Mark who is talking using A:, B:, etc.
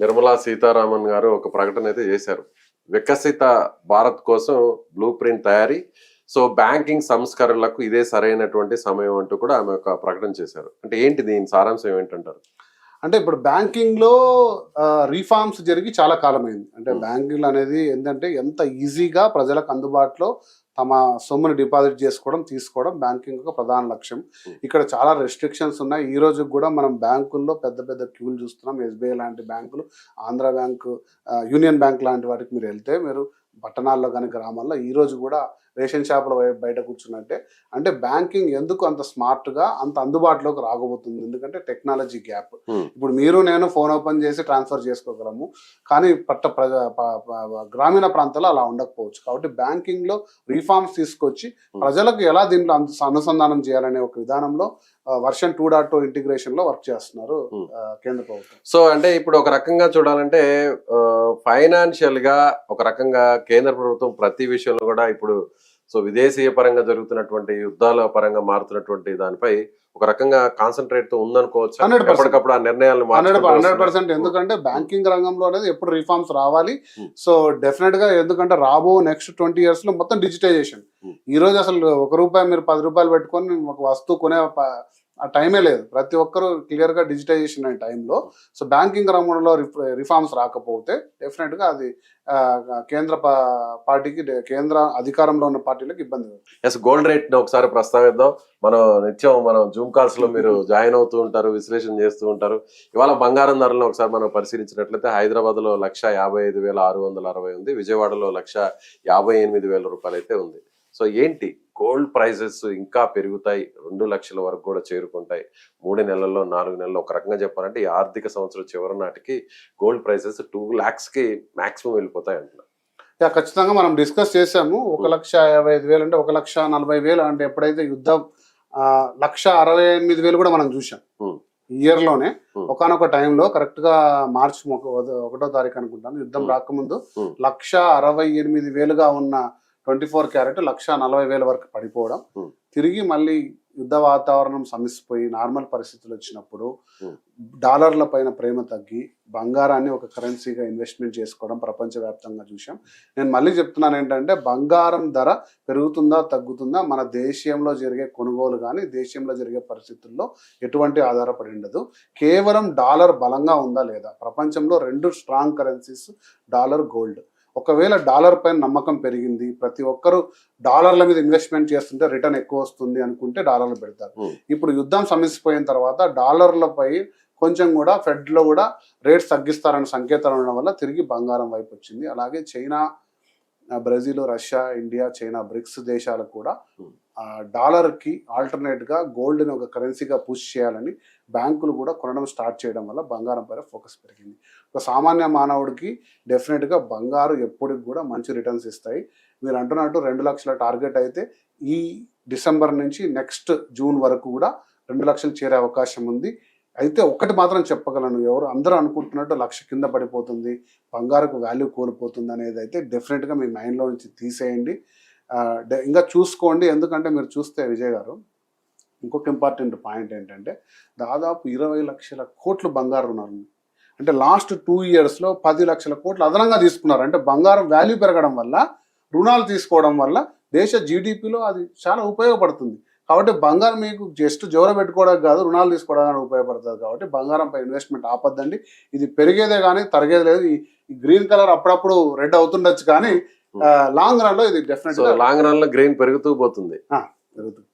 A: నిర్మలా సీతారామన్ గారు ఒక ప్రకటన అయితే చేశారు. వికసిత భారత్ కోసం బ్లూ ప్రింట్ తయారీ, సో బ్యాంకింగ్ సంస్కరణలకు ఇదే సరైనటువంటి సమయం అంటూ కూడా ఆమె ఒక ప్రకటన చేశారు. అంటే ఏంటి దీని సారాంశం ఏంటంటారు?
B: అంటే ఇప్పుడు బ్యాంకింగ్లో రీఫార్మ్స్ జరిగి చాలా కాలమైంది. అంటే బ్యాంకింగ్ అనేది ఏంటంటే ఎంత ఈజీగా ప్రజలకు అందుబాటులో తమ సొమ్ముని డిపాజిట్ చేసుకోవడం, తీసుకోవడం బ్యాంకింగ్ ఒక ప్రధాన లక్ష్యం. ఇక్కడ చాలా రెస్ట్రిక్షన్స్ ఉన్నాయి. ఈ రోజు కూడా మనం బ్యాంకుల్లో పెద్ద పెద్ద క్యూలు చూస్తున్నాం. ఎస్బీఐ లాంటి బ్యాంకులు, ఆంధ్ర బ్యాంకు, యూనియన్ బ్యాంక్ లాంటి వాటికి మీరు వెళ్తే, మీరు పట్టణాల్లో కానీ గ్రామాల్లో ఈ రోజు కూడా రేషన్ షాపుల బయట కూర్చున్నట్టే. అంటే బ్యాంకింగ్ ఎందుకు అంత స్మార్ట్గా అంత అందుబాటులోకి రాకపోతుంది? ఎందుకంటే టెక్నాలజీ గ్యాప్. ఇప్పుడు మీరు నేను ఫోన్ ఓపెన్ చేసి ట్రాన్స్ఫర్ చేసుకోగలము, కానీ గ్రామీణ ప్రాంతాల్లో అలా ఉండకపోవచ్చు. కాబట్టి బ్యాంకింగ్లో రీఫార్మ్స్ తీసుకొచ్చి ప్రజలకు ఎలా దీంట్లో అనుసంధానం చేయాలనే ఒక విధానంలో వర్షన్ 2.2 ఇంటిగ్రేషన్ లో వర్క్ చేస్తున్నారు కేంద్ర ప్రభుత్వం.
A: సో అంటే ఇప్పుడు ఒక రకంగా చూడాలంటే ఫైనాన్షియల్ గా ఒక రకంగా కేంద్ర ప్రభుత్వం ప్రతి విషయంలో కూడా ఇప్పుడు సో విదేశీయ పరంగా జరుగుతున్నటువంటి యుద్ధాల పరంగా మారుతున్నటువంటి దానిపై ఒక రకంగా కాన్సన్ట్రేట్ తో ఉందనుకోవచ్చు. ఎప్పటికప్పుడు ఆ నిర్ణయాలు
B: 100%. ఎందుకంటే బ్యాంకింగ్ రంగంలో అనేది ఎప్పుడు రిఫార్మ్స్ రావాలి. సో డెఫినెట్ గా, ఎందుకంటే రాబో నెక్స్ట్ 20 years లో మొత్తం డిజిటైజేషన్. ఈ రోజు అసలు ₹1 మీరు ₹10 పెట్టుకొని ఒక వస్తువు కొనే ఆ టైమే లేదు. ప్రతి ఒక్కరు క్లియర్ గా డిజిటైజేషన్ అనే టైంలో సో బ్యాంకింగ్ రంగంలో రిఫార్మ్స్ రాకపోతే డెఫినెట్ గా అది కేంద్ర పార్టీకి, కేంద్ర అధికారంలో ఉన్న పార్టీలకు ఇబ్బంది.
A: ఎస్, గోల్డ్ రేట్ ని ఒకసారి ప్రస్తావిద్దాం. మనం జూమ్ కాల్స్ లో మీరు జాయిన్ అవుతూ ఉంటారు, విశ్లేషణ చేస్తూ ఉంటారు. ఇవాళ బంగారం ధరలను ఒకసారి మనం పరిశీలించినట్లయితే హైదరాబాద్ లో 1,55,660 ఉంది, విజయవాడలో 1,58,000 రూపాయలు అయితే ఉంది. సో ఏంటి గోల్డ్ ప్రైజెస్ ఇంకా పెరుగుతాయి, 2 లక్షల వరకు కూడా చేరుకుంటాయి 3 నెలల్లో 4 నెలల్లో. ఒక రకంగా చెప్పాలంటే ఈ ఆర్థిక సంవత్సరం చివరి నాటికి గోల్డ్ ప్రైజెస్ 2 lakhs కి మాక్సిమం వెళ్ళిపోతాయి అంటున్నారు.
B: ఖచ్చితంగా మనం డిస్కస్ చేసాము. 1,55,000 అంటే 1,40,000 అంటే ఎప్పుడైతే యుద్ధం 1,68,000 కూడా మనం చూసాం ఇయర్ లోనే. ఒకనొక టైంలో కరెక్ట్ గా మార్చి 1వ తారీఖు అనుకుంటాను, యుద్ధం రాకముందు 1,68,000 ఉన్న 24 క్యారెట్ 1,40,000 వరకు పడిపోవడం, తిరిగి మళ్ళీ యుద్ధ వాతావరణం సమిసిపోయి నార్మల్ పరిస్థితులు వచ్చినప్పుడు డాలర్ల పైన ప్రేమ తగ్గి బంగారాన్ని ఒక కరెన్సీగా ఇన్వెస్ట్మెంట్ చేసుకోవడం ప్రపంచవ్యాప్తంగా చూసాం. నేను మళ్ళీ చెప్తున్నాను ఏంటంటే, బంగారం ధర పెరుగుతుందా తగ్గుతుందా మన దేశంలో జరిగే కొనుగోలు కానీ దేశంలో జరిగే పరిస్థితుల్లో ఎటువంటి ఆధారపడి ఉండదు. కేవలం డాలర్ బలంగా ఉందా లేదా. ప్రపంచంలో 2 స్ట్రాంగ్ కరెన్సీస్ డాలర్, గోల్డ్. ఒకవేళ డాలర్ పైన నమ్మకం పెరిగింది, ప్రతి ఒక్కరు డాలర్ల మీద ఇన్వెస్ట్మెంట్ చేస్తుంటే రిటర్న్ ఎక్కువ వస్తుంది అనుకుంటే డాలర్లు పెడతారు. ఇప్పుడు యుద్ధం సమసిపోయిన తర్వాత డాలర్లపై కొంచెం కూడా ఫెడ్ లో కూడా రేట్స్ తగ్గిస్తారనే సంకేతాలు ఉండడం వల్ల తిరిగి బంగారం వైపు వచ్చింది. అలాగే China, Brazil, Russia, India, China, BRICS దేశాలు కూడా డాలర్కి ఆల్టర్నేట్గా గోల్డ్ని ఒక కరెన్సీగా పుష్ చేయాలని బ్యాంకులు కూడా కొనడం స్టార్ట్ చేయడం వల్ల బంగారం పైన ఫోకస్ పెరిగింది. ఒక సామాన్య మానవుడికి డెఫినెట్గా బంగారు ఎప్పటికి కూడా మంచి రిటర్న్స్ ఇస్తాయి. మీరు అంటున్నట్టు 2 లక్షల టార్గెట్ అయితే ఈ డిసెంబర్ నుంచి నెక్స్ట్ జూన్ వరకు కూడా 2 లక్షలు చేరే అవకాశం ఉంది. అయితే ఒకటి మాత్రం చెప్పగలను, అందరూ అనుకుంటున్నట్టు 1,00,000 కింద పడిపోతుంది, బంగారుకు వాల్యూ కోల్పోతుంది అనేది అయితే డెఫినెట్గా మీ మైండ్లో నుంచి తీసేయండి. ఇంకా చూసుకోండి. ఎందుకంటే మీరు చూస్తే విజయ్ గారు, ఇంకొక ఇంపార్టెంట్ పాయింట్ ఏంటంటే, దాదాపు 20 లక్షల కోట్లు బంగారు రుణాలు. అంటే లాస్ట్ 2 yearsలో 10 లక్షల కోట్లు అదనంగా తీసుకున్నారు. అంటే బంగారం వాల్యూ పెరగడం వల్ల, రుణాలు తీసుకోవడం వల్ల దేశ జీడిపిలో అది చాలా ఉపయోగపడుతుంది. కాబట్టి బంగారం మీకు జస్ట్ జోర పెట్టుకోవడానికి కాదు, రుణాలు తీసుకోవడానికి ఉపయోగపడుతుంది. కాబట్టి బంగారంపై ఇన్వెస్ట్మెంట్ ఆపద్దండి. ఇది పెరిగేదే కానీ తరిగేది లేదు. ఈ గ్రీన్ కలర్ అప్పుడప్పుడు రెడ్ అవుతుండొచ్చు, కానీ లాంగ్ రన్ లో ఇది డెఫినెట్
A: లాంగ్ రన్ లో గ్రెయిన్ పెరుగుతూ పోతుంది.
B: పెరుగుతుంది.